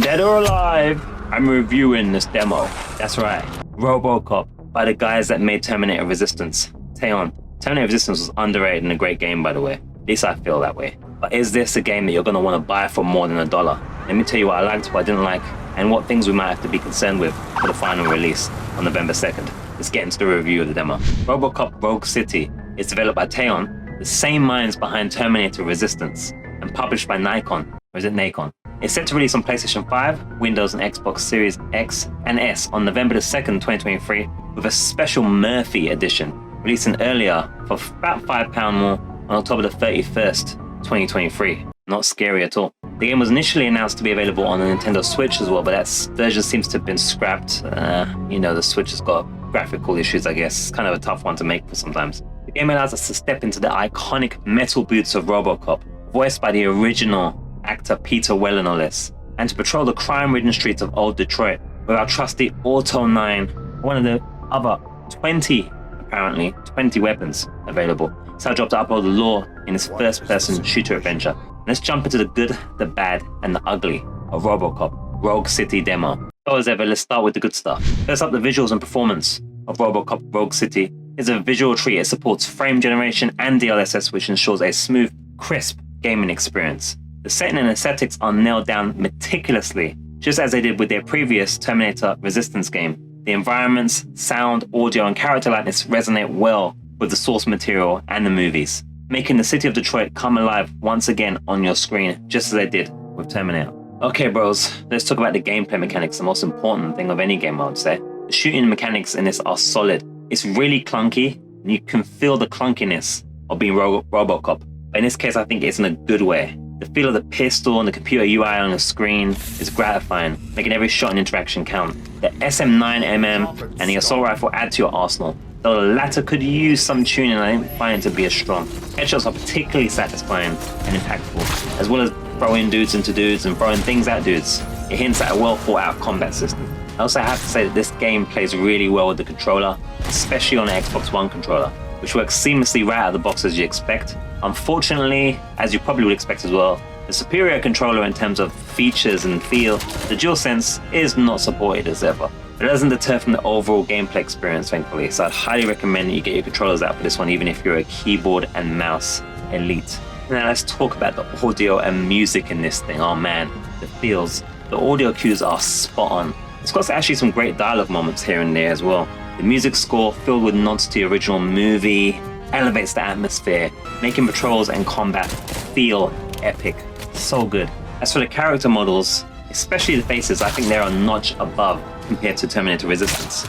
Dead or alive, I'm reviewing this demo. That's right, RoboCop by the guys that made Terminator Resistance. Terminator Resistance was underrated and a great game, by the way. At least I feel that way. But is this a game that you're going to want to buy for more than $1? Let me tell you what I liked, what I didn't like, and what things we might have to be concerned with for the final release on November 2nd. Let's get into the review of the demo. RoboCop Rogue City is developed by Teon, the same minds behind Terminator Resistance, and published by Nikon, or is it Nacon? It's set to release on PlayStation 5, Windows and Xbox Series X and S on November the 2nd, 2023, with a special Murphy edition, releasing earlier for about £5 more on October the 31st, 2023. Not scary at all. The game was initially announced to be available on the Nintendo Switch as well, but that version seems to have been scrapped. The Switch has got graphical issues, I guess. It's kind of a tough one to make for sometimes. The game allows us to step into the iconic metal boots of RoboCop, voiced by the original actor Peter Weller, no less, and to patrol the crime-ridden streets of old Detroit with our trusty Auto 9, one of the other 20 weapons available. It's our job to uphold the law in this first-person shooter adventure. Let's jump into the good, the bad, and the ugly of RoboCop Rogue City demo. So as ever, let's start with the good stuff. First up, the visuals and performance of RoboCop Rogue City is a visual treat. It supports frame generation and DLSS, which ensures a smooth, crisp gaming experience. The setting and aesthetics are nailed down meticulously, just as they did with their previous Terminator Resistance game. The environments, sound, audio, and character likeness resonate well with the source material and the movies, making the city of Detroit come alive once again on your screen, just as they did with Terminator. Okay bros, let's talk about the gameplay mechanics, the most important thing of any game, I would say. The shooting mechanics in this are solid. It's really clunky, and you can feel the clunkiness of being RoboCop. But in this case, I think it's in a good way. The feel of the pistol and the computer UI on the screen is gratifying, making every shot and interaction count. The SM9mm and the assault rifle add to your arsenal, though the latter could use some tuning. I didn't find it to be as strong. Headshots are particularly satisfying and impactful, as well as throwing dudes into dudes and throwing things at dudes. It hints at a well thought out combat system. I also have to say that this game plays really well with the controller, especially on the Xbox One controller, which works seamlessly right out of the box as you expect. Unfortunately, as you probably would expect as well, the superior controller in terms of features and feel, the DualSense, is not supported as ever. But it doesn't deter from the overall gameplay experience, thankfully, so I'd highly recommend that you get your controllers out for this one, even if you're a keyboard and mouse elite. Now let's talk about the audio and music in this thing. Oh man, the feels. The audio cues are spot on. It's got actually some great dialogue moments here and there as well. The music score, filled with nods to the original movie, elevates the atmosphere, making patrols and combat feel epic. So good. As for the character models, especially the faces, I think they're a notch above compared to Terminator Resistance.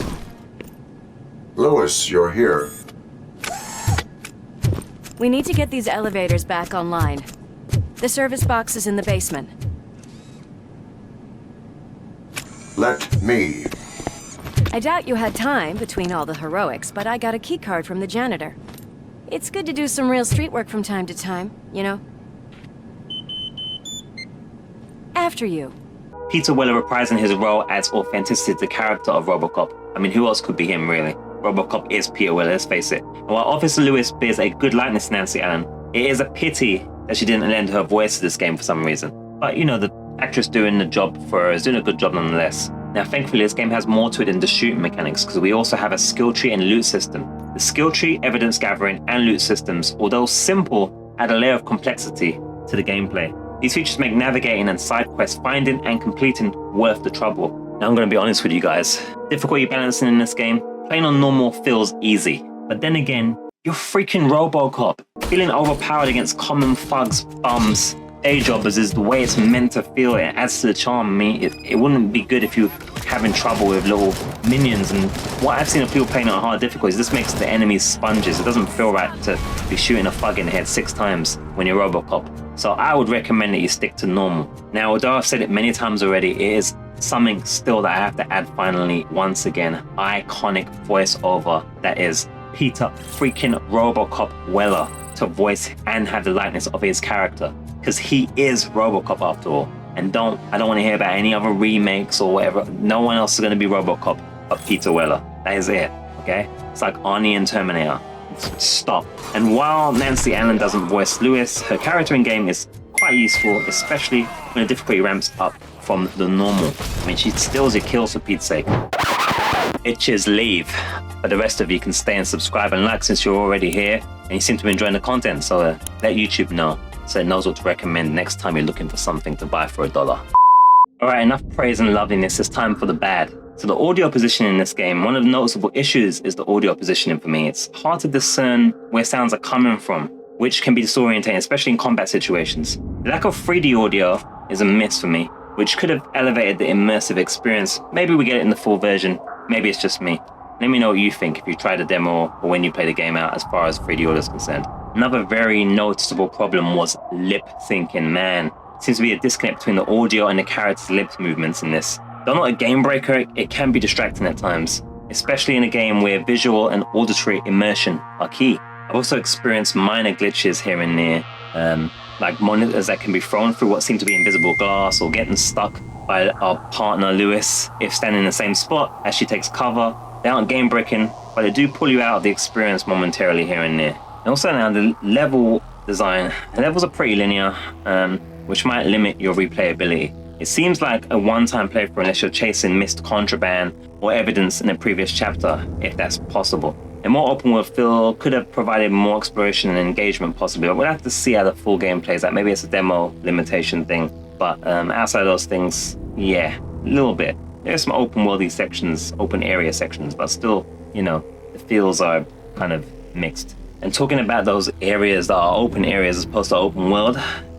Lewis, you're here. We need to get these elevators back online. The service box is in the basement. Let me. I doubt you had time between all the heroics, but I got a keycard from the janitor. It's good to do some real street work from time to time, you know? After you. Peter Weller reprising his role adds authenticity to the character of RoboCop. I mean, who else could be him, really? RoboCop is Peter Weller, let's face it. And while Officer Lewis bears a good likeness to Nancy Allen, it is a pity that she didn't lend her voice to this game for some reason. But, the actress doing the job for her is doing a good job nonetheless. Now, thankfully, this game has more to it than the shooting mechanics, because we also have a skill tree and loot system. The skill tree, evidence gathering, and loot systems, although simple, add a layer of complexity to the gameplay. These features make navigating and side quests, finding and completing worth the trouble. Now, I'm going to be honest with you guys. Difficulty balancing in this game, playing on normal feels easy. But then again, you're freaking RoboCop. Feeling overpowered against common thugs, bums, day jobbers is the way it's meant to feel. It adds to the charm. I mean, it wouldn't be good if you're having trouble with little minions. And what I've seen of people playing on hard difficulties, this makes the enemies sponges. It doesn't feel right to be shooting a thug in the head 6 times when you're RoboCop. So I would recommend that you stick to normal. Now, although I've said it many times already, it is something still that I have to add finally once again. Iconic voiceover that is Peter freaking RoboCop Weller to voice and have the likeness of his character, because he is RoboCop after all. And I don't want to hear about any other remakes or whatever. No one else is going to be RoboCop but Peter Weller. That is it, okay? It's like Arnie and Terminator. Stop. And while Nancy Allen doesn't voice Lewis, her character in game is quite useful, especially when the difficulty ramps up from the normal. I mean, she steals your kills for Pete's sake. Itches leave, but the rest of you can stay and subscribe and like since you're already here and you seem to be enjoying the content, so let YouTube know so it knows what to recommend next time you're looking for something to buy for $1. Alright, enough praise and loveliness, it's time for the bad. So the audio positioning in this game, one of the noticeable issues is the audio positioning for me. It's hard to discern where sounds are coming from, which can be disorientating, especially in combat situations. The lack of 3D audio is a miss for me, which could have elevated the immersive experience. Maybe we get it in the full version, maybe it's just me. Let me know what you think if you tried the demo or when you play the game out as far as 3D audio is concerned. Another very noticeable problem was lip syncing, man. Seems to be a disconnect between the audio and the character's lip movements in this. Though not a game breaker, it can be distracting at times, especially in a game where visual and auditory immersion are key. I've also experienced minor glitches here and there, like monitors that can be thrown through what seem to be invisible glass or getting stuck by our partner Lewis if standing in the same spot as she takes cover. They aren't game breaking, but they do pull you out of the experience momentarily here and there. And also now the level design, the levels are pretty linear, which might limit your replayability. It seems like a one-time playthrough unless you're chasing missed contraband or evidence in a previous chapter, if that's possible. A more open world feel could have provided more exploration and engagement possibly, but we'll have to see how the full game plays out. Maybe it's a demo limitation thing, but outside of those things, yeah, a little bit. There's some open worldy sections, open area sections, but still, you know, the feels are kind of mixed. And talking about those areas that are open areas as opposed to open world,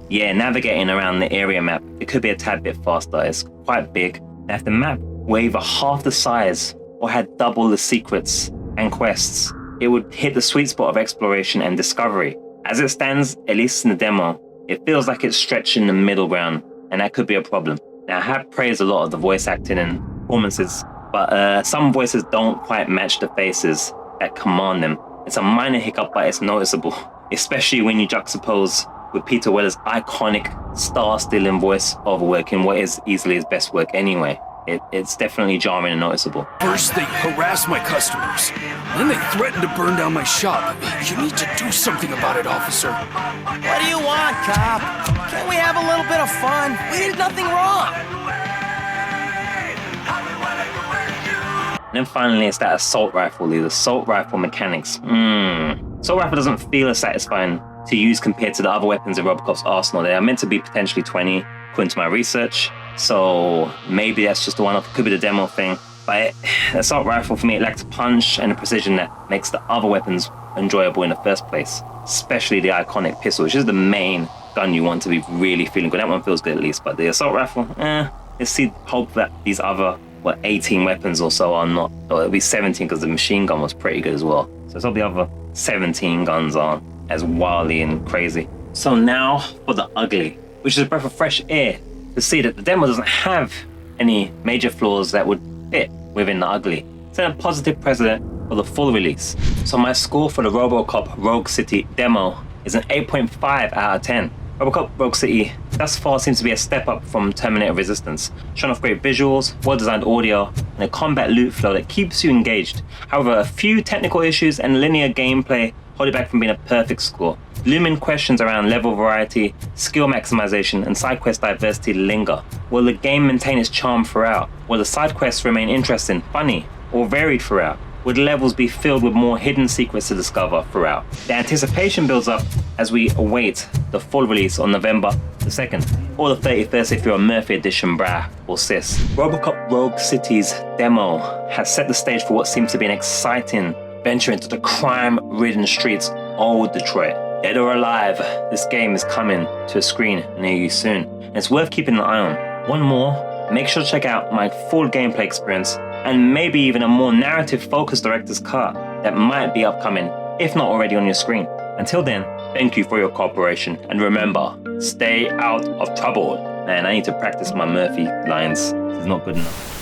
yeah, navigating around the area map, it could be a tad bit faster. It's quite big. Now, if the map were either half the size or had double the secrets and quests, it would hit the sweet spot of exploration and discovery. As it stands, at least in the demo, it feels like it's stretching the middle ground, and that could be a problem. Now, I have praised a lot of the voice acting and performances, but some voices don't quite match the faces that command them. It's a minor hiccup, but it's noticeable, especially when you juxtapose with Peter Weller's iconic star-stealing voice overworking what is easily his best work anyway. It's definitely jarring and noticeable. First they harass my customers, then they threaten to burn down my shop. You need to do something about it, officer. What do you want, cop? Can't we have a little bit of fun? We did nothing wrong. And then finally, it's that assault rifle, these assault rifle mechanics. Assault rifle doesn't feel as satisfying to use compared to the other weapons in RoboCop's arsenal. They are meant to be potentially 20, according to my research. So maybe that's just the one-off, could be the demo thing. But the assault rifle, for me, it lacks punch and the precision that makes the other weapons enjoyable in the first place. Especially the iconic pistol, which is the main gun you want to be really feeling good. That one feels good at least, but the assault rifle, let's see, hope that these other 18 weapons or so are not, or it'll be 17 because the machine gun was pretty good as well. So let's hope the other 17 guns aren't as wildly and crazy. So now for the ugly, which is a breath of fresh air to see that the demo doesn't have any major flaws that would fit within the ugly. It's a positive precedent for the full release. So my score for the RoboCop Rogue City demo is an 8.5 out of 10. RoboCop Rogue City thus far seems to be a step up from Terminator Resistance, showing off great visuals, well-designed audio, and a combat loot flow that keeps you engaged. However, a few technical issues and linear gameplay hold it back from being a perfect score. Looming questions around level variety, skill maximization, and side quest diversity linger. Will the game maintain its charm throughout? Will the side quests remain interesting, funny, or varied throughout? Would levels be filled with more hidden secrets to discover throughout? The anticipation builds up as we await the full release on November the 2nd, or the 31st if you're a Murphy edition brah or sis. RoboCop Rogue City's demo has set the stage for what seems to be an exciting venture into the crime-ridden streets of old Detroit. Dead or alive, this game is coming to a screen near you soon, and it's worth keeping an eye on. One more, make sure to check out my full gameplay experience and maybe even a more narrative-focused director's cut that might be upcoming, if not already on your screen. Until then, thank you for your cooperation, and remember, stay out of trouble. Man, I need to practice my Murphy lines. This is not good enough.